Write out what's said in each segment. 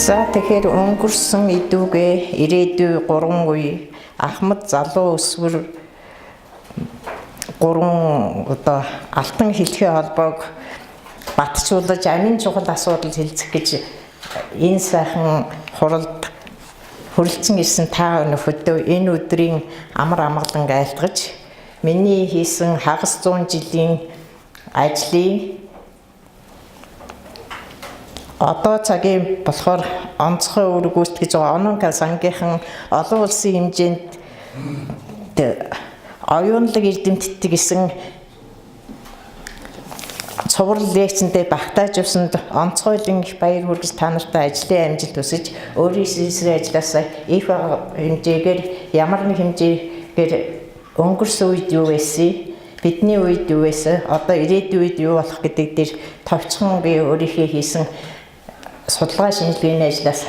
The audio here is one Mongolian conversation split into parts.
За тэгэхээр өнгөрсөн идүүгээ ирээдүй 3 үе Ахмад залуу өсвөр 3 одоо алтан хэлхээ холбоог батжуулж амин чухал асуудал хэлцэх гэж энэ сайхан хуралд хүрэлцэн ирсэн та өнөختөө энэ өдрийн амар амгалан айлтгаж миний хийсэн хагас 100 жилийн ажлыг одоо цагийн болохоор онцгой үүрэг гүйцэтгэж байгаа Ононка сангийнхан олон улсын хэмжээнд оюунлаг эрдэмтдтэй гэсэн цуврал лекцэндээ багтааж явсанд онцгойлон их баяр хүргэж та нартай ажлын амжилт хүсэж өөрийнхөө ажлаасаа их хэмжээгээр ямар нэг хэмжээгээр өнгөрсөн үед юу байсан бидний үед юу байсан одоо ирээдүйн үед юу болох гэдэг дээр товчхон би өөрийнхөө хийсэн судалгаа шинжилгээний ажлаас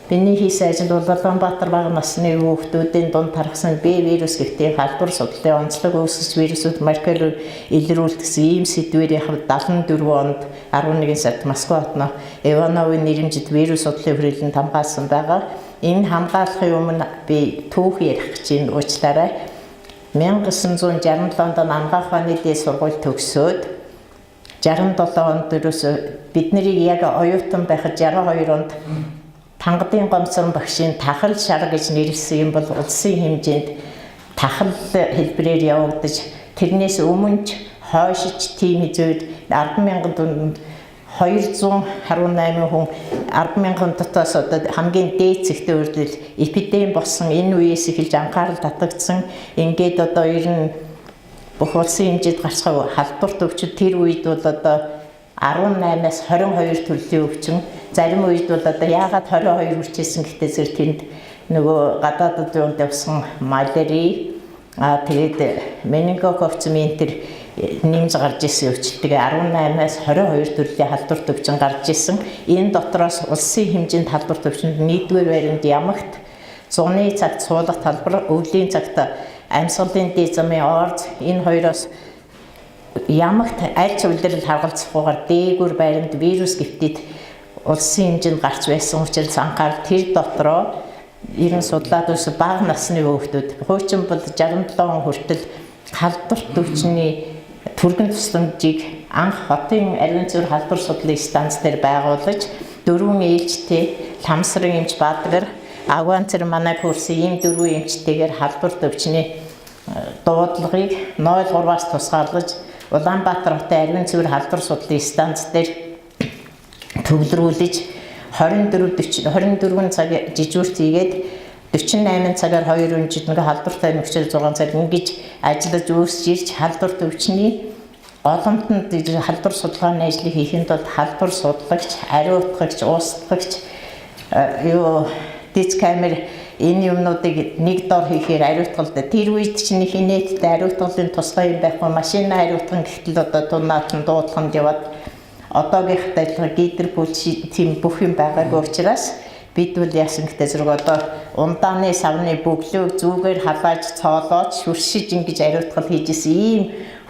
миний хийсэн ажил бол Улаанбаатар бага насны хүүхдүүдийн дунд тархсан б вирус гэгтийн халдвар судлалын онцлог үүсгэж вирусууд маркер илрүүлсэн ийм сэдвэрийн 74 онд 11 сард Москва хотно Ивановын нэрэмжит вирус судлалын хүрээлэнд хамгаалсан байгаа. Энэ хамгаалахын өмнө би түүх ярих гэж байна. Уучлаарай. 1967 онд ангаах ухааны дээд сургууль төгсөөд 67 онд бид нарыг яг оюутан байхад 62 онд Тангадын гомцорн багшийн тахал шар гэж нэрлэсэн юм бол улсын хэмжээнд тахал хэлбэрээр явагдаж тэрнээс өмнө ч хойшиж тийм хизээд 10,000 дунд 218 хүн 10,000 дотоос одоо хамгийн дээд зэгтээ үрдэл эпидеми болсон энэ үеэс эхэлж анхаарал татагдсан. Ингээд одоо ер нь бүх улсын хэмжээнд гарцгаа халдварт өвчид тэр үед бол одоо 18-аас 22 төрлийн өвчин зарим үед бол одоо яагаад 22 үрчээсэн гэхдээ зэрэг тэнд нөгөө гадаадд юунд явсан малари тэгээд менингококцмын тэр нэмж гарч ирсэн өвчлөлтөг 18-аас 22 төрлийн халдварт өвчин гарч ирсэн. Энэ дотроос улсын хэмжээнд халдварт өвчинд нийтдүгээр байранд ямагт, зуны цагт суулгах талбар, өвлийн цагт амьсгалын дээд замын орз энэ хоёроос ямагт аль ч улирал харгалзахгүйгээр дээгүүр байранд вирус гэмтээд улсын хэмжээнд гарч байсан учраас анхаар тэр дотроо ерөн судлаад ус бага насны хүүхдүүд хуучин бол 67 он хүртэл халдварт өвчний түргэн тусламжийг анх хотын ариун цэвэр халдвар судлалын станц дээр байгуулж 4 ээлжтэй Ламсрын эмч Баатар Авганцэр манай курсын ийм 4 эмчтэйгээр халдварт өвчний дуудлагыг 03-аас тусгаарлаж Улаанбаатар хотын ариун цэвэр халдвар судлалын станц дээр төвлөрүүлж 24 цаг жижүүрт хийгээд 48 цагаар 2 өнжид нэг халдвартай нөхцөл 6 цаг ингэж ажиллаж үүсч ирж халдварт өвчний олонтонд халдвар судалгааны ажлыг хийхэд бол халдвар судлагч, ариутгагч, устгагч дэц камер энэ юмнуудыг нэг дор хийхээр ариутгалтай тэр үед чинь хинэттэй ариутгалын тусгай юм байхгүй машин ариутган гэхтэл одоо тунаатан дуудаханд яваад одоогийнхтай адилхан гидр бүлши тийм бүх юм байгаагүй учраас бид бол яасан гэдэг зэрэг одоо ундааны савны бөглөө зүгээр халааж цоолоод шүршиж ингэж ариутгал хийжсэн ийм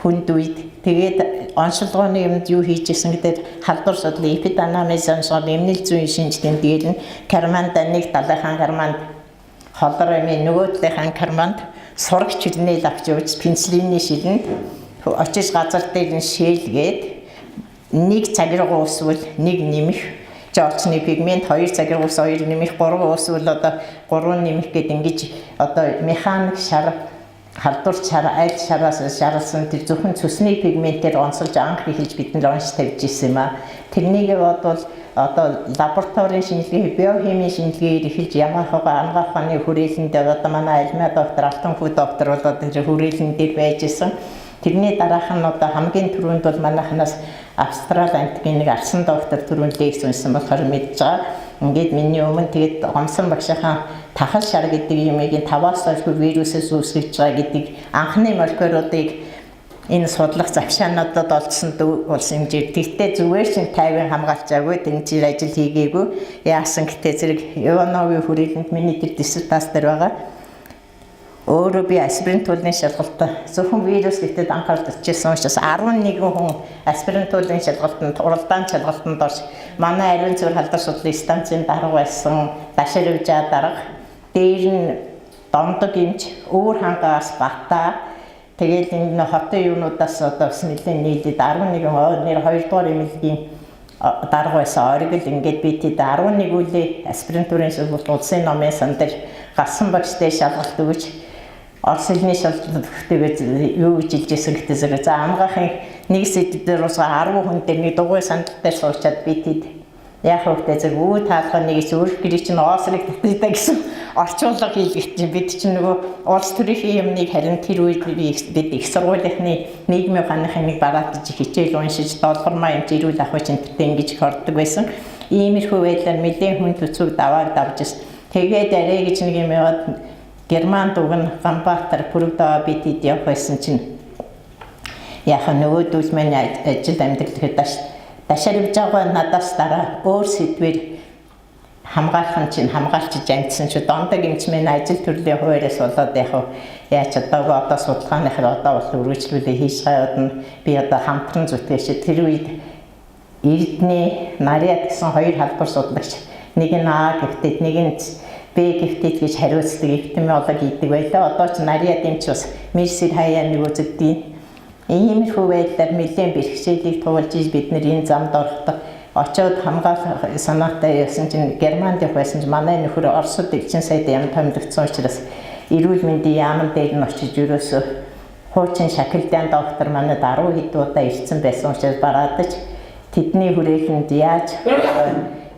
хүнд үед тэгээд онцлогооны юмд юу хийжсэн гэдэг халдвар судлалын эпидемиологи онцлог эмнэлэг зүйн шинжилгээнд дийлэн карманд нэг далайхан карманд холрооны нөгөө талынхан карманд сурагч хилнээл авч явж пенсилины шилэнд очиж газар дээр нь шээлгээд нэг цагиргуу усвал нэг нэмэх жолчны пигмент 2 цагиргуу ус 2 нэмэх 3 усвал одоо 3 нэмэх гэд ингэж одоо механик шар халдвар шар аль шараас шарлсан тэр зөвхөн цусны пигментээр онцолж анх эхэлж бидний онш тавьж ирсэн юм а. Тэрнийг бодвол одоо лабораторийн шинжилгээ, биохимийн шинжилгээр эхэлж ямаахаа ангаах ухааны хүрээлэнд одоо манай альма доктор Алтан хүү доктор бол тэр хүрээлэн дээр байж исэн. Тэрний дараах нь одоо хамгийн түрүүнд бол манайхнаас Австрали антгийн нэг арсан доктор түрүүнд лекц уншсан болохоор мэдж байгаа. Ингээд миний өмнө тэгээд гомсон багшийнхаа тахал шар гэдэг юмыг 5-аас хойш вирусээс үүсгэж байгаа гэдэг анхны молекулуудыг энэ судлах завшаануудад олдсон болсон хэмжээ. Тэгтээ зүгээр чинь 50 хамгаалчаагүй тэнцээр ажил хийгээгүй. Яасан гэтээ зэрэг Ивановын хүрээлэнд миний тэр диссертац дээр байгаа. өөрөө би аспиринтуулын шалгалтад зөвхөн вирус гэтэд анхаарч ирсэн учраас 11 хүн аспиринтуулын шалгалтанд уралдаан шалгалтанд орж манай ариун цэвэр халдвар судлалын станцын дарга байсан Дашаривжаа дарга дээр нь Дондог эмч өөр хангаас Бата тэгээд энэ хотын юунуудаас одоо бас нэлээд нийлээд 11 нэр 2 дугаар эмнэлгийн дарга байсан оргил ингээд би тэд 11 үлээ аспиринтурын шалгалт улсын номын сан дээр гарсан багштай шалгалт өгч Орос хэлний шалгалтыг юу гэж хэлжсэн гэдэг зэрэг за амгаахын нэг сэдв дээр бас 10 хүн дээр нэг дугуй сандал дээр суучаад би тэд яг хөөхтэй зэрэг үү таалга нэг ч өөр гэрээ чинь оосрыг татдаг гэсэн орчуулга хийлгэж чинь бид чинь нөгөө улс төрийн юмныг харин тэр үед бид их сургуулийнхны нийгмийн ухааныхын нэг бараатж хичээл уншиж долгормаа юм жирүүл авах чинтэй ингэж хордог байсан. Иймэрхүү байдлаар мэдээ хүн төцөг даваад давж ирсэн. Тэгээд арай гэж нэг юм яваад Герман дугн Ганбаатар Пүрэгдөө бид хэд явах байсан чинь яхан нөгөөдөл маань ажил амьдрал Дашаривжаагаа надаас дараа өөр сэдвэр хамгаалах чинь хамгаалчиж амжсан чи Дондог эмч минь ажил төрлийн хуваараас болоод яаж одоо судалгааныхаа одоо бол үргэлжлүүлээ хийж гайвад би одоо хамтран зүтгэж тэр үед Эрдэнэ Нариад гэсэн хоёр халбар судлагч нэг нь А гэвтэд нэг нь Б гэвтэд гэж хариуцдаг эпидемиолог гэдэг байлаа. Одоо ч Нариад эмч бас Мерсер хаяа нэг үзэгдээ. Иймэрхүү байдлаар нэлээд бэрхшээлийг туулж бид нэр энэ замд орохдоо очоод хамгаалах санаатай явсан чинь Германд явах байсан чинь манай нөхөр Оросд элчин сайд юм томилогдсон учраас эрүүл мэндийн яамн дээр нь очиж ерөөсөө хуучин шакилдаан доктор манайд 10 хэд удаа ирсэн байсан учраас бараадаж тэдний хүрээлэнд яаж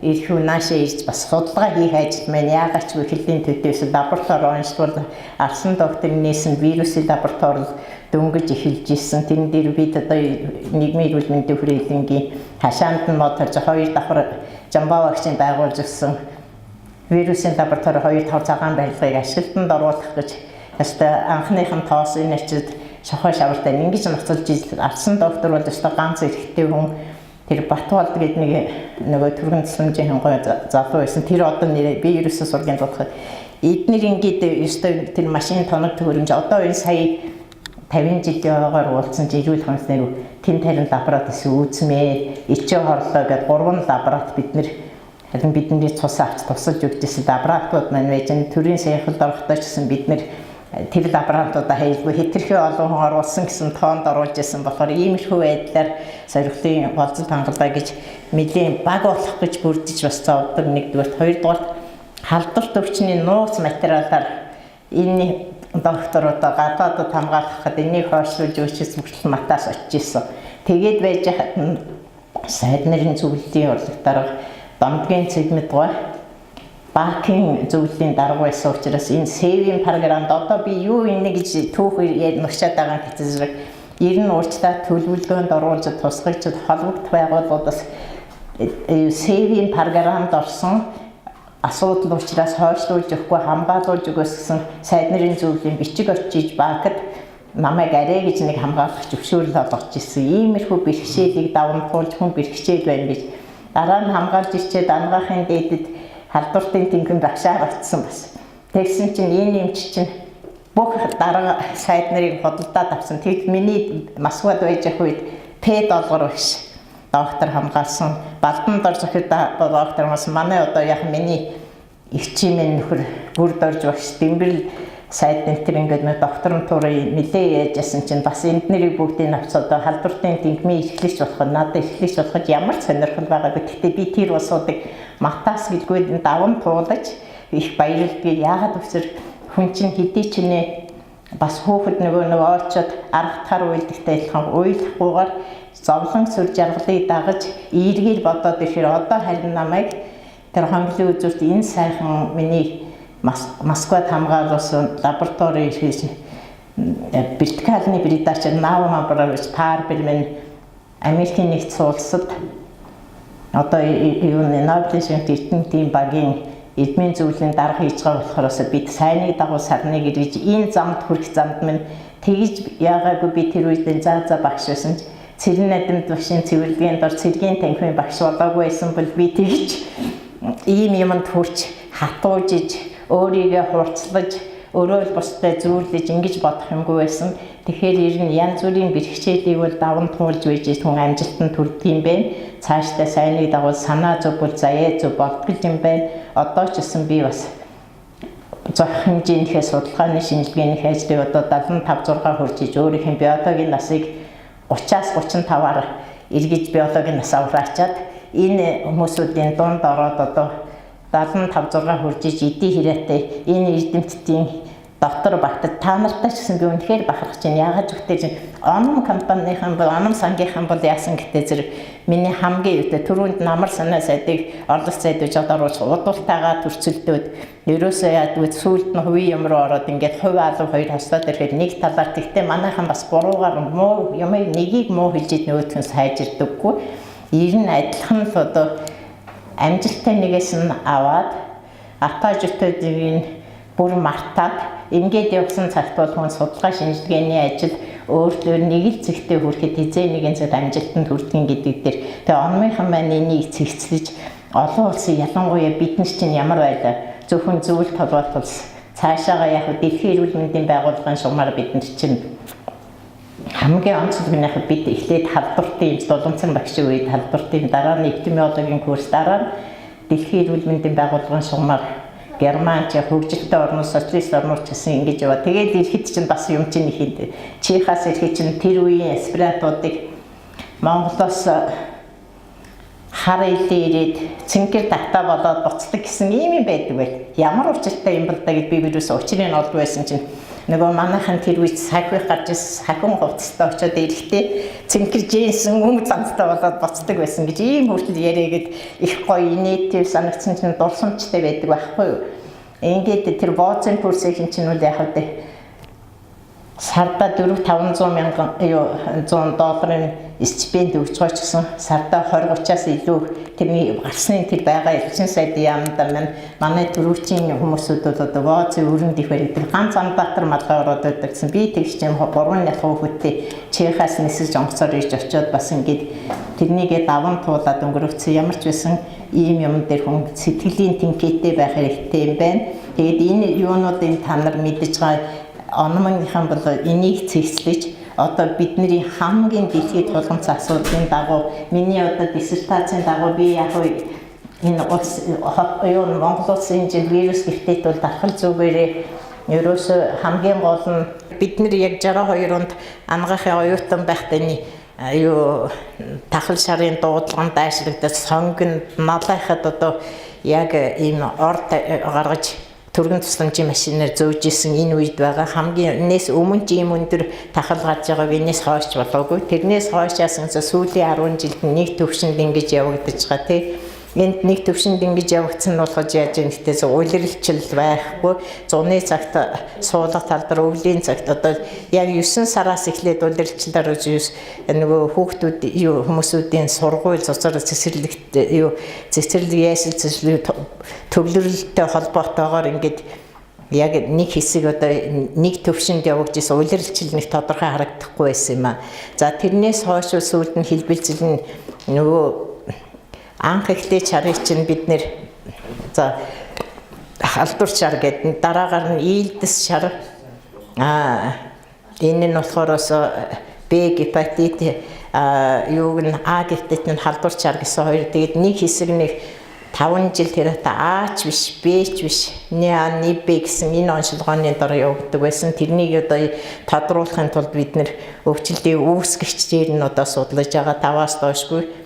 ирэх үү наашаа ирж бас судалгаа хийх ажил маань яагаад ч хөлийн төдөөс лаборатори онцлол арсан докторын нээсэн вирусын лаборатори дөнгөж эхэлж ирсэн. Тэрэн дээр бид одоо нийгмийн эрүүл мэндийн хүрээлэнгийн хашаанд нь модорж 2 давхар жамбаа вакцины байгуулж ирсэн вирусын лаборатори 2 давхар цагаан барилгыг ашиглалтанд оруулах гэж ястай анхныхан тоос энэ ачид шохоо шавартай ингэж ноцолж арсан доктор бол ястай ганц эрэхтэй хүн тэр Батболд гэдэг нэг нөгөө түргэн тусламжийн хангой залуу байсан. Тэр одоо нэр би ерөөсөө сургын бодоход эднэр ингээд ёстой тэр машин тоног төхөөрөмж одоо энэ сая 50 жилээр уулзсан жирүүл хонс нэр тэн тарин лабораториос үүсмээр ичээ хорлоо гэдэг 3 лаборатори бид нэр харин бидний цус авч тусалж өгдөөсөн лабораториуд маань байж төрийн саяхалд орохдоо ч гэсэн бид нэр тэр лабораториудаа хайлгүй хэтэрхий олон хүн оруулсан гэсэн тоонд оруулж ирсэн болохоор иймэрхүү байдлаар сорилтын болцол хангалаа гэж нэлийн баг болох гэж бүрдэж бас зовдөг нэгдүгээр хоёрдугаар халдвар төвчний нууц материалаар энэ докторуудаа гадаадд хамгаалахад энийг хойшлуулж өгчээс бүртэл матаас очиж ирсэн. Тэгээд байж хаад сайд нарын зөвлөлийн урлагтаар Дондгийн цэгмэдгой Баакийн зөвлөлийн дарга байсан учраас энэ сэвийн програмд одоо би юу инэ гэж түүх нөхчээд байгаа гэсэн зэрэг ер нь уурчлаа төлөвлөгөөнд оруулж тусгайчд холбогд байгууллагуудаас сэвийн програмд орсон асуудал учраас хойшлуулж өгөхгүй хамгаалуулж өгөөс гэсэн сайд нарын зөвлөлийн бичиг очиж Баакад намайг арай гэж нэг хамгаалах зөвшөөрөл олгож ирсэн. Иймэрхүү бэрхшээлийг давамтуулж хүн бэрхшээл байна гэж дараа нь хамгаалж ирчээд ангаахын дээдэд халдвартын тэнхим багшаар очсон бас. Тэгсэн чинь энэ эмч чинь бүх дарга сайд нарыг хөдөлдөөд авсан. Тэгэд миний Москвад байж ах үед П доллар багш доктор хамгаалсан. Балдан дор зохиод доктор бас манай одоо яг миний эгчийн минь нөхөр бүр дорж багш Дэмбэрл сайд нэтер ингээд нэг докторантурын нэлээ яажсэн чинь бас энднэрийг бүгдийг авцаа одоо халдвартын тэнхмийн эрхлэгч болох надад эрхлэгч болоход ямар сонирхол байгаа гэхдээ би тэр улсуудыг матаас гэлгүй даван туулаж их баярлалгүй яагаад гэвэл хүн чинь хэдий ч нэ бас хөөхд нөгөө очоод аргатаар уйлдагтай адилхан уйлахгүйгээр зовлон сүр жаргалыг дагаж ийргээр бодоод ирэхээр одоо харин намайг тэр хонглын үзүүрт энэ сайхан миний Москвад хамгаалсан лаборатори хийж вертикальны передач наавма бараж парбелмен Америкийн нэгдсэн улсад одоо юуны Нобелийн эрдэнэтийн багийн эдмийн зөвлөлийн дарга хийж байгаа болохоос бид сайныг дагуу сарныг гэж энэ замд хүрэх замд минь тэгж яагаагүй би тэр үед за багш байсан ч цэрэн надамд багшийн цэвэрлэгийн дор цэргийн танхимын багш болоогүй байсан бол би тэгж ийм юмд хүрч хатуужиж өөрийгөө хурцлаж өөрөө л бусдад зүйрлэж ингэж бодох юмгүй байсан. Тэгэхээр ер нь янз бүрийн бэрхшээлийг бол даван туулж байж хүн амжилтанд хүрдэг юм байна. Цаашдаа сайныг дагуул санаа зөв бол заяа зөв болдог юм байна. Одоо ч гэсэн би бас зохих хэмжээнийхээ судалгааны шинжилгээнийхээ ажлыг одоо 75 6 хүрж иж өөрийнхөө биологийн насыг 30-аас 35-аар эргэж биологийн нас авраачаад энэ хүмүүсүүдийн дунд ороод одоо 75 6 хүрж иж эдийн хэрээтэй энэ эрдэмтдийн доктор багтад та нартай ч гэсэн би үнэхээр бахархаж байна. Яагаад гэвэл оном компанийн бол оном сангийнхан бол яасан гэдэг зэрэг миний хамгийн өвдө түрүүнд намар санаа сайдыг орлох сайдж одооруулж удуултайгаа төрцөлдөөд ерөөсөө яадгүй сүүлд нь хувийн юм руу ороод ингээд хувь алуу хоёр хослоод ирэхэд нэг талаар тэгтээ манайхан бас буруугаар муу юм нэгийг муу хэлж нөгөөх нь сайжирдаггүй. Ер нь адилхан л одоо амжилттай нэгээс нь аваад атажтуудын бүр мартаад ингээд явсан цагт бол хүн судалгаа шинжилгээний ажил өөртөө нэг л зэгтээ хүрэхэд хизээ нэгэн цагт амжилтанд хүрдгийг гэдэг дээр тэгээ онмынхан маань энийг цэгцлэж олон улсын ялангуяа бид нар чинь ямар байлаа зөвхөн зөвлөлт толгойд тулс цаашаага яг дэлхийн эрүүл мэндийн байгууллагын шугамаар бид нар чинь хамгийн онцлог нь бид эхлээд халдвартын дулуунцан багшийн үед халдвартын дараа нь эпидемиологийн курс дараа дэлхийн эрүүл мэндийн байгууллагын шугамаар Герман ч хөгжилтэй орнууд социалист орнууд ч гэсэн ингэж яваа. Тэгээд ирэхэд чинь бас юм чинь ихэд Чехаас ирэхэд чинь тэр үеийн аспирантуудыг Монголоос хар илээ ирээд цэнхэр татаа болоод буцдаг гэсэн юм байдаг байл. Ямар учиртай юм бол да гэд би юус учрыг нь олд байсан чинь нөгөө манайхан тэр үед сахих гарч ирсэн сахин хувцастай очиод ирэхдээ цэнхэр жинсэн өмг цамцтай болоод буцдаг байсан гэж ийм хүртэл яриагээд их гоё инээдтэй санагдсан чинь дурсамжтай байдаг байхгүй юу. Ингээд тэр бооцын курсыг чинь үл яхав дээ сарда 400-500 мянган $100 стипенд өгч байгаа ч гэсэн сарда 20-30-аас илүү тэрний гарсны тэр байгаа элчин сайдын яамда манай төрөвчийн хүмүүсүүд бол одоо бооцын өрөнд их баригддаг ганц Амбатар малгай ороод байдаг гэсэн би тэгж юм 3 ялгуу хөттэй Чехаас нисэж онцоор ирж очиод бас ингээд тэрнийгээ даван туулаад өнгөрөөцсөн ямар ч байсан ийм юм дээр хүн сэтгэлийн тэнхээтэй байх хэрэгтэй юм байна. Тэгээд энэ юунуудын та нар мэдж байгаа онмынхан бол энийг цэгцлэж одоо бидний хамгийн дэлхийд тулгамц асуудлын дагуу миний одоо диссертацийн дагуу би яг энэ Монгол улсын вирус гэртет бол дархал зүгээрээ ерөөсө хамгийн гол нь бид нар яг 62 онд ангахын оюутан байхдаа тахал шарын дуудлаганд дайшлагдаж сонгон налайхад одоо яг ийм орд гаргаж төргөн тусламжийн машинаар зөөж исэн энэ үед байгаа хамгийн энэс өмнө ч ийм өндөр тахал гарч байгааг энэс хойш болоогүй. Тэрнээс хойшаас сүүлийн 10 жилд нэг төвшөнд ингэж явагдаж байгаа тий. Энд нэг төвшөнд ингэж явагдсан нь болгож яаж юм гэхдээ улирлчил байхгүй. Зуны цагт суулга талдар өвлийн цагт одоо яг 9 сараас эхлээд улирлчлаар нөгөө хүүхдүүд хүмүүсүүдийн сургууль цуцар цэцэрлэгт цэцэрлэг ясэл цэцэрлэг төвлөрөлттэй холбоотойгоор ингээд яг нэг хэсэг одоо нэг төвшөнд явагдаж исэн улирлчил нэг тодорхой харагдахгүй байсан юм аа. За тэрнээс хойш сүүлд нь хэлбэлцэл нь нөгөө анх эхлээд чарыг чинь бид нэр за халдвар чар гэдэг дараагаар нь ийдс чар энэ нь болохоор Б гепатит юуг нь А гепатит нь халдвар чар гэсэн хоёр тэгээд нэг хэсэг нэг 5 жил тэр Ач биш Бч биш Н Б гэсэн энэ онцлогооны дор явагддаг байсан. Тэрнийг одоо тодруулахын тулд бид нэр өвчлөлтийн үүсгэгчдээр нь одоо судлаж байгаа 5-аас доошгүй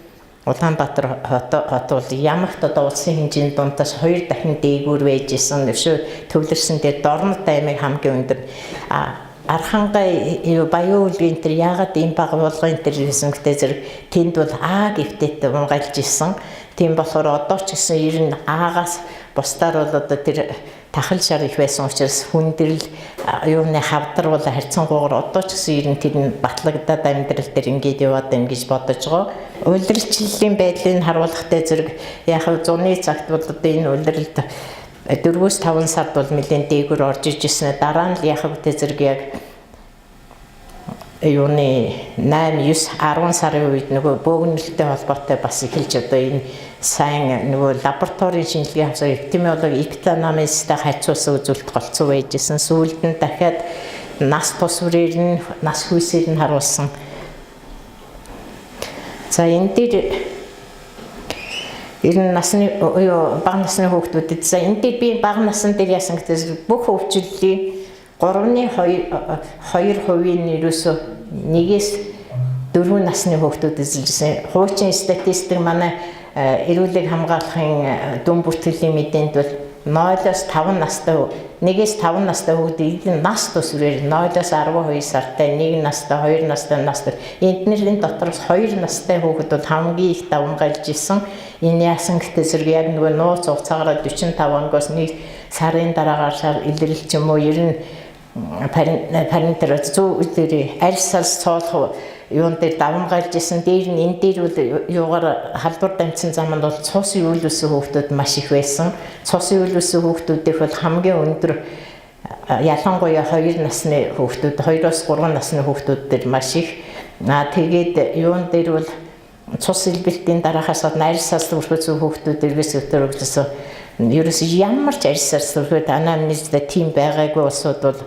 Улаанбаатар хот бол ямагт одоо улсын хэмжээний дундаас 2 дахин дээгүүр байж исэн өшөө төвлөрсөн дээр Дорнот аймаг хамгийн өндөр Архангай Баян үлгийн тэр яагаад ийм бага болгоны тэр хийсэн гэдэг зэрэг тэнд бол А гифтэд унгайлж исэн. Тийм болохоор одоо ч гэсэн ер нь Аагаас бусдаар бол одоо тэр тахал шар их байсан учраас хүндрэл юуны хавдар бол харьцангуйгаар одоо ч гэсэн ер нь тэр нь батлагдаад амьдрал дээр ингэж яваад байна гэж бодож байгаа. Улирлчлалийн байдлыг харуулахтай зэрэг яг зуны цагт бол одоо энэ улирлд 4-5 сард бол нэлээд дээгүүр орж иж ирсэн. Дараа нь яг үтэй зэрэг яг юуны 8 9 10 сарын үед нөгөө бөөгнөлттэй холбоотой бас эхэлж одоо энэ сайн нөгөө лабораторийн шинжилгээ авсан эпидемиологи экономисттай хацуусан үзүүлэлт голцоо байжсэн. Сүүлд нь дахиад нас тус үрээр нь нас хүйсээр нь харуулсан. За энэ дээр энэ насны бага насны хүүхдүүдэд за энэ дээр би бага насны дээр яасан гэдэг бүх өвчлөлийн 3.2% ерөөсөө 1-ээс 4 насны хүүхдүүд эзэлжсэн. Хуучин статистик манай эрүүлэг хамгаалахын дүн бүртгэлийн мэдээнд бол 0-5 настай 1-ээс 5 настай хүүхдүүд нас тусвэрээр 0-аас 12 сартай 1 настай 2 настай эднэрийн дотроос 2 настай хүүхэд бол хамгийн их давмгайлж исэн. Энэ яасан гэхдээ зэрэг яг нөгөө нууц хугацаагаар 45 оноос 1 сарын дараагаар илэрлэл ч юм уу ер нь парентер зөв үдэрээ арьс салс цоолох юун дээр давмгайлж исэн. Дээр нь энэ дээр бол юугаар халдвар дамжсан заманд бол цус юулсэн хүүхдүүд маш их байсан. Цус юулсэн хүүхдүүдийнх бол хамгийн өндөр ялангуяа 2 насны хүүхдүүд 2-оос 3 насны хүүхдүүд дээр маш их. Тэгээд юун дээр бол цус илбэлтийн дараахаас арьс салс өрхөцсөн хүүхдүүд дээрээс өтөрөглөсөн. Ерөөс ямар ч арьс салс өрхөд анамнезтэй тийм байгаагүй улсууд бол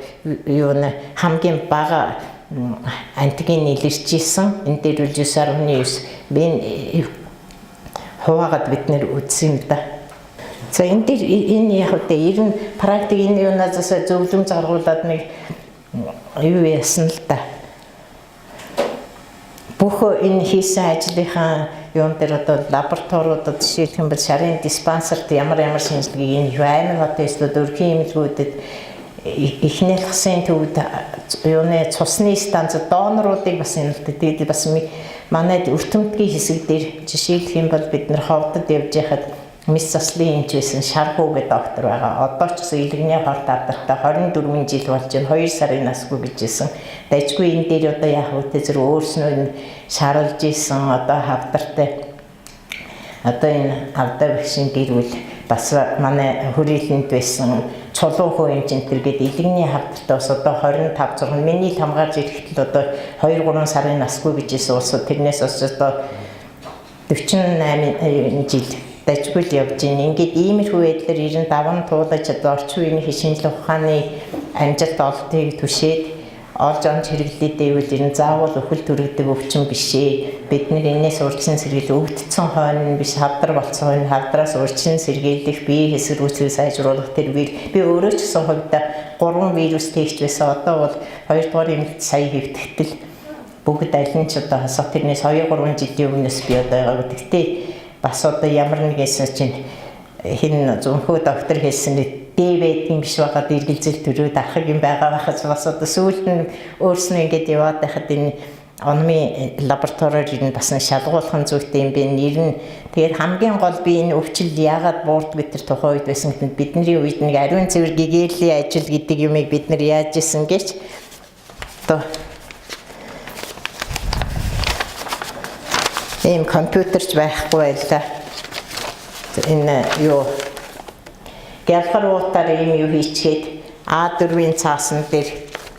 юуны хамгийн бага антиген илэрч исэн. Энэ дээр үл 9.9 би хуваагаад бид нэр үзсэн юм да. За энэ дээр энэ яг үгүй ер нь практик энэ юунаас зөвлөм заргуулад нэг юу яасан л да. Бүх энэ хийсэн ажлынхаа юун дээр одоо лабораториудад жишээлх юм бол шарын диспансерт ямар шинжилгээг энэ аймаг хотод өрхийн эмнэлгүүдэд ихнэлхсэн төвд юуны цусны станц доноруудыг бас энэ тэгээд бас манайд өртөмтгийн хэсэг дээр жишээлх юм бол бид нэр ховдод явж байхад мис заслын эмч байсан Шархуу гэдэг доктор байгаа. Одоо ч гэсэн илэгний хорт алдартай 24 жил болж байна. 2 сарын насгүй гэжсэн. Дайжгүй энэ дээр одоо яах вэ зэрэг өөрснөө нь шаруулж исэн одоо хавдартай одоо энэ авдаг вакцин гэрүүл бас манай хүрээлэнд байсан чулуу хөө эмчэнтэр гээд илэгний хавдартай бас одоо 25 6 миний хамгаалж ирэхдээ одоо 2-3 сарын насгүй гэжсэн улсууд тэрнээс бас одоо 48 жил дайжгүй явж байна. Ингээд иймэрхүү байдлаар 95 туулаж одоо орчин үеийн шинжилгээ ухааны амжилт олдгийг түшээд олж онж хэрэглээдээ үйл ер нь заавал өхөл төрөгдөг өвчин биш ээ. Бид нар энэс урьдчилан сэргийл өвдсөн хойно биш хавдар болсон хойно хавдраас урьдчилан сэргийлэх бие хэсэрүүлсийг сайжруулах тэр би өөрөө ч гэсэн хувьдаа 3 вирус тэгж байсан. Одоо бол 2 дугаар эмнэлт сая хэвтгэл бүгд аль нь ч одоо хасах тэрнээс 2-3 жилийн өмнөөс би одоо байгаа. Гэхдээ бас одоо ямар нэгээс чинь хин зөвхөн доктор хэлсэн дэвэд юм биш байгаа дэргэлзэл төрөө дарах юм байгаа байхад бас одоо сүүлд нь өөрснөө ингэж яваад байхад энэ онмын лабораториор нь бас шалгуулах зүйтэй юм бэ. Нэр нь тэгээд хамгийн гол би энэ өвчил яагаад буурдаг гэдэг тухай үед байсан гэвэл бидний үед нэг ариун цэвэр гэгэрлийн ажил гэдэг юмыг бид нар яаж исэн гэж одоо ийм компьютерч байхгүй байлаа. Энэ юу гялхаруудаар ийм юу хийчихэд А4-ийн цаасан дээр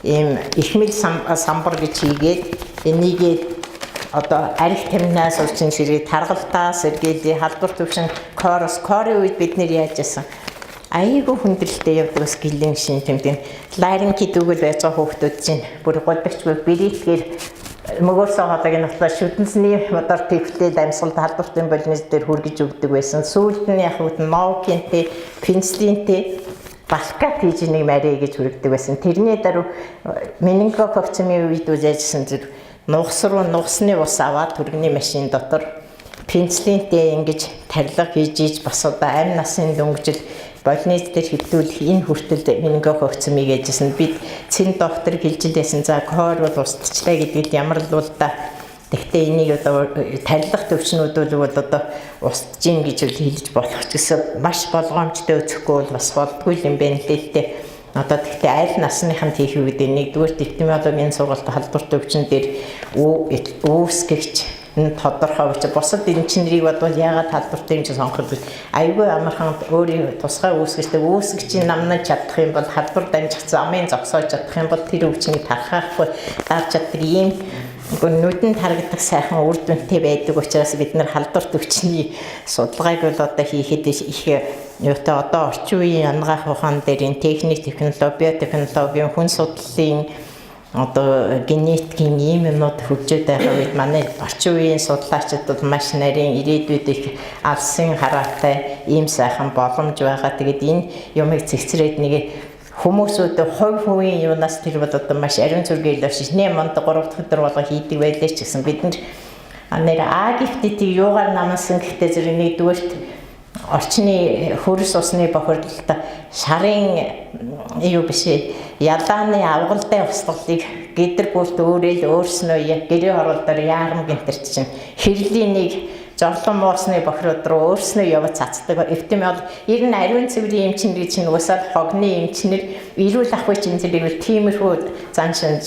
ийм ихмэл самбар гэж хийгээд энийгээ одоо арх тамнаас урчин ширээ таргалтаа сэргийлээ халдвар төвшин корийн үед бид нэр яаж яасан айгүй хүндрэлтэй явдаг бас гэлэн шин тэмдэг ларинкит үгэл байж байгаа хүүхдүүд чинь бүр голбогчгүй бэритгээр мөгөөсөө хоолойг нь болохоор шүтэнсний моtor твлээд амьсгалд халдвартын болнис дээр хүргэж өгдөг байсан. Сүүлд нь яг үт новкинтэй, пенцлинтэй балкат хийж нэг марий гэж хүргэдэг байсан. Тэрний даруй менингококцмын үед үзээжсэн зэрэг нугас руу нугасны ус аваад түргэний машин дотор пенцлинтэй ингэж тарилга хийж бас одоо амь насын дөнгөжил больниц дээр хэвдүүлэх энэ хүртэл менингококцмыг ээжсэн. Бид цэн доктор хэлжилсэн за кор бол устчлаа гэдэгт ямар л бол та тэгтээ энийг одоо тарилах төвчнүүд бол одоо устжин гэж хэлж болох ч гэсэн маш болгоомжтой өцөхгүй бол бас болдгүй юм байна л дээ. Одоо тэгтээ аль насныханд хийх үед нэгдүгээр эпидемиологийн сургалт халдвар төвчин дээр үүсгэгч энэ тодорхой учраас бусад эмчнэрийг бодвол яагаад талбарт юм чи сонгоход айгүй амархан өөрийн тусгай үүсгэгчийн намнаж чадах юм бол халдвар дамжих замын зогсоож чадах юм бол тэр өвчнийг тархахгүй дарж чаддаг ийм нүдэнд харагдах сайхан үр дүнтэй байдаг учраас бид нар халдварт өвчний судалгааг бол одоо хийхэд их юутай одоо орчин үеийн янгаах ухаан дээр энэ техник, технологи, биотехнологийн хүн судлалын одоо генетикийн ийм юмнууд хөгжөөд байгаа үед манай орчин үеийн судлаачид бол маш нарийн ирээдүйд их алсын хараатай ийм сайхан боломж байгаа. Тэгээд энэ юмыг цэгцрээд нэг хүмүүсүүд хувийн юунаас тэр бол одоо маш ариун зүргээр л шишнээ монд 3 дахь өдөр болго хийдэг байлээ ч гэсэн бид нэр агифтийг юугаар намсан гэхдээ зэрэг нэгдүгээрт орчны хөрс усны бохирдолд шарын юу биш ялааны авгалтай устгалыг гэдэр бүрт өөрөө л өөрснөө гэрээ оруулдар яарам гинтэр чинь хэрлийн нэг жорлон моосны бохирод руу өөрснөө явж цацдаг. Эвтэмэл ер нь ариун цэврийн эмчнэр чинь уусаад хогны эмчнэр эрүүл ах үеийн зэрэг тиймэрхүү заншин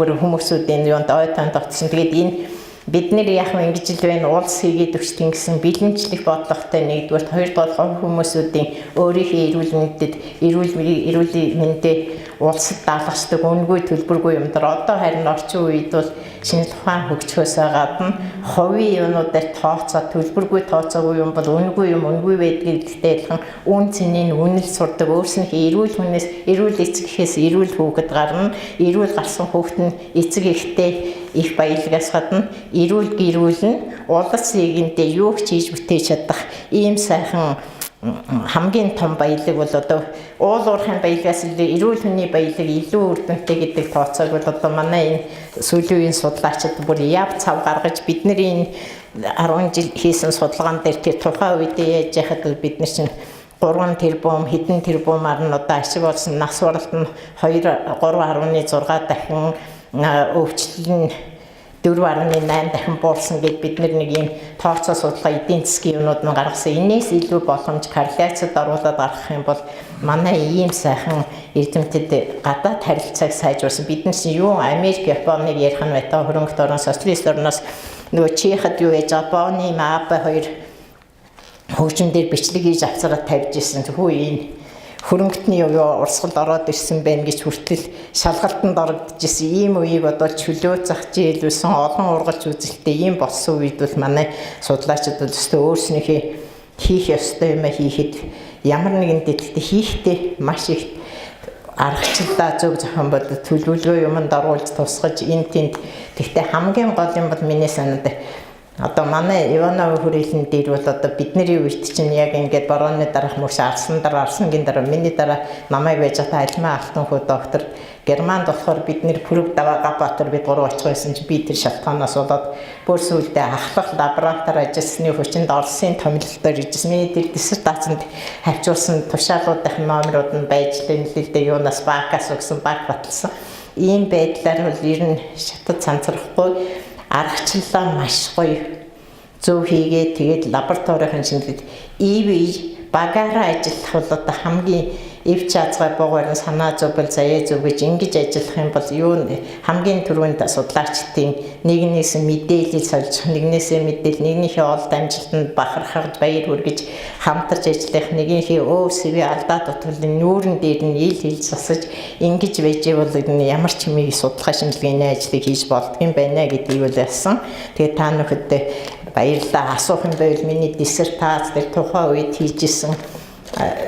бүр хүмүүсүүдийн юунд ойтон тогтсон. Тэгээд энэ бид нэр яг ингэж л байна уулс хийгээд өчтөн гэсэн бэлэнчлэх бодлоготой нэгдүгээр хоёрдугаар хүмүүсүүдийн өөрийнхөө эрүүл мэндэд эрүүл мэндэ улсад даалгацдаг үнгүй төлбөргүй юм дэр одоо харин орчин үед бол шинжлэх ухаан хөгжихөөс гадна хувийн юмнуудаар тооцоо төлбөргүй тооцоогүй юм бол үнгүй байдгийг адилхан үн цэнийн үнэл сурдаг өөрснийхөө эрүүл хүнээс эрүүл эцэг гэхээс эрүүл хүүхэд гарна эрүүл гарсан хүүхэд нь эцэг эхтэй их баялгаас гадна эрүүл гэрүүлэн улс нийгэмдээ юу ч хийж бүтээж чадах ийм сайхан хамгийн том баялаг бол одоо уул уурхайн баялагаас эрүүл хүний баялаг илүү үр дүнтэй гэдэг тооцоог бол одоо манай энэ сүүлийн үеийн судлаачид бүр яв цав гаргаж бидний энэ 10 жил хийсэн судалгаан дээр тэр тухайн үедээ яаж яхад бид нар чинь 3 тэрбум хэдэн тэрбумаар нь одоо ашиг болсон нас баралт нь 3.6 дахин өвчлөл нь 4.8 дахин буурсан гэд бид нэг юм тооцоо судалгаа эдийн засгийн юмнууд нь гаргасан. Энээс илүү боломж корреляцид оруулаад гаргах юм бол манай ийм сайхан эрдэмтэд гадаад харилцааг сайжруулсан. Бид нар чинь юу Америк, Японыг ярих нь байтаа хөрөнгөт орон социалист орноос нөгөө Чехад юу яж Японы МАП 2 хөгжим дээр бичлэг хийж авцараа тавьж ирсэн. Хүү энэ хөрөнгөтний урсгал ороод ирсэн байна гэж хүртэл шалгалтанд орогдчихсэн ийм үеийг одоо чөлөө зах зээлүүлсэн олон ургалж үзэлтэй ийм болсон үед бол манай судлаачид бол өөрснийхөө хийх ёстой юм хийхэд ямар нэгэн дэдэлтэй хийхдээ маш их аргачлалаа зөв зохион бодол төлөвлөгөө юмд оруулж тусгаж энэ тэнд тэгтээ хамгийн гол юм бол миний санаад одоо манай Иванов хүрээлэн дээр бол одоо бидний үед чинь яг ингээд борооны дараах мөс арсангийн дараа миний дараа намайг байж та альмаа алтан хүү доктор Германд болохоор бид нэр Пүрэг Даваабаатар бид 3 очих байсан чи би тэр шалтгаанаас болоод бүр сүүлдээ ахлах лаборатори ажилласны хүчинд Оросын томилолтоор ижсэн. Миний тэр диссертацид хавчуулсан тушаалуудын номерууд нь байж лээ юунаас бакаас өгсөн бак баталсан. Ийм байдлаар бол ер нь шатад цанцрахгүй аргачлалаа маш гоё зөв хийгээд тэгээд лабораторийн шинжилгээд багаараа ажиллах бол одоо хамгийн эвч азгай буугаар санаа зовбол заяа зөв гэж ингэж ажиллах юм бол юу хамгийн түрүүнд судлаачдын нэгнээс мэдээлэл сольж нэгнээсээ мэдээлэл нэгнийхээ олд амжилтанд бахархаж баяр хүргэж хамтарч ажиллах нэгнийхээ өөсөв алдаа дутгалын нүүрэн дээр нь ил хил засаж ингэж байж бол ямар ч юмыг судалгаа шинжилгээний ажлыг хийж болдго юм байна гэдгийг бол ялсан. Тэгээд та бүхэнд баярлалаа асуух юм байвал миний диссертац дээр тухайн үед хийжсэн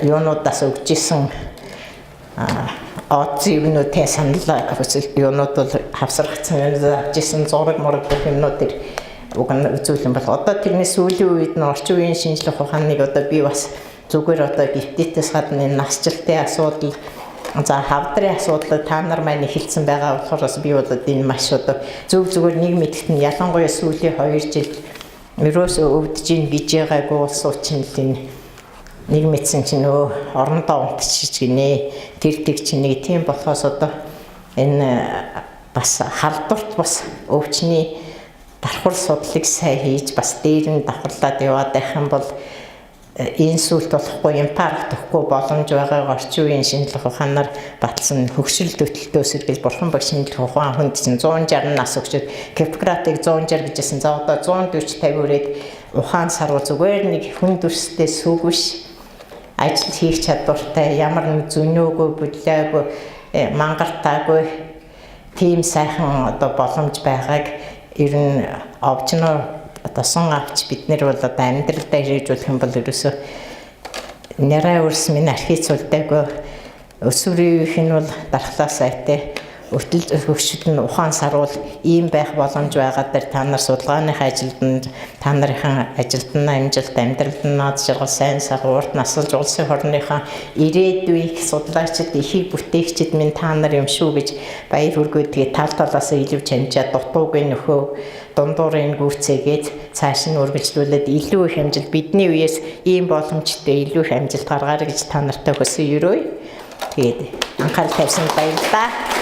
юунуудаас өгчсэн отзывнуудын санал юунууд бол хавсрагдсан авчихсан зураг мураг гэх юмнууд тэр уг нь үзүүлэн бол одоо тэрний сүүлийн үед нь орчин үеийн шинжлэх ухааныг одоо би бас зүгээр одоо гипотетээс гадна энэ насжилтын асуудал за хавдрын асуудал та нар маань эхэлсэн байгаа болохоор би бол энэ маш одоо зүгээр нэг мэдхэд нь ялангуяа сүүлийн 2 жил ерөөсөө өвдөж ийн гэж байгаагүй улсууд чинь энэ нэг мэдсэн чинь нөө орондоо унтчих гинэ тэр тэг чинь нэг тийм болохоос одоо энэ бас халдварт бас өвчний давхар судлыг сайн хийж бас дээр нь давхарлаад яваад байх юм бол инсульт болохгүй, инфаркт өгөхгүй боломж байгаа орчин үеийн шинжлэх ухаанаар батлсан хөгшрөл төлтөөс гэж бурхан баг шинжлэх ухаан хүнд чинь 160 нас өгчөд Гиппократыг 160 гэжсэн. За одоо 140 50 үрээд ухаан сарвал зүгээр нэг хүн төрсдөө сүг биш. Ажил хийх чадвартай, ямар нэг зөнөөгүй, бүлээгүй, мангартаагүй тийм сайхан одоо боломж байгааг ер нь овчноо одоо сон авч бид нэр бол одоо амьдралдаа хэрэгжүүлэх юм бол ерөөсөө нэрээ өрс минь архицуулдаагүй өсвөрийнх нь бол дархлаа сайтай өтөл хөгшил нь ухаан сарвал ийм байх боломж байгаа дээр та нар судалгааных ажилд та нарын ажилтны амжилт амьдралд нь наад жаргал сайн сайхан урт насалж улсын хорныхаа ирээдүйн судлаачид ихийг бүтээгчид минь та нар юм шүү гэж баяр хүргээ тэгээ тал талаас илүү чанжаа дутуугийн нөхөө дундуурын гүйцээгээд цааш нь үргэлжлүүлээд илүү их амжилт бидний үеэс ийм боломжтой илүү их амжилт гаргаарай гэж та нартай хүсье өрөөе. Тэгээд анхаарал тавьсан баярлалаа.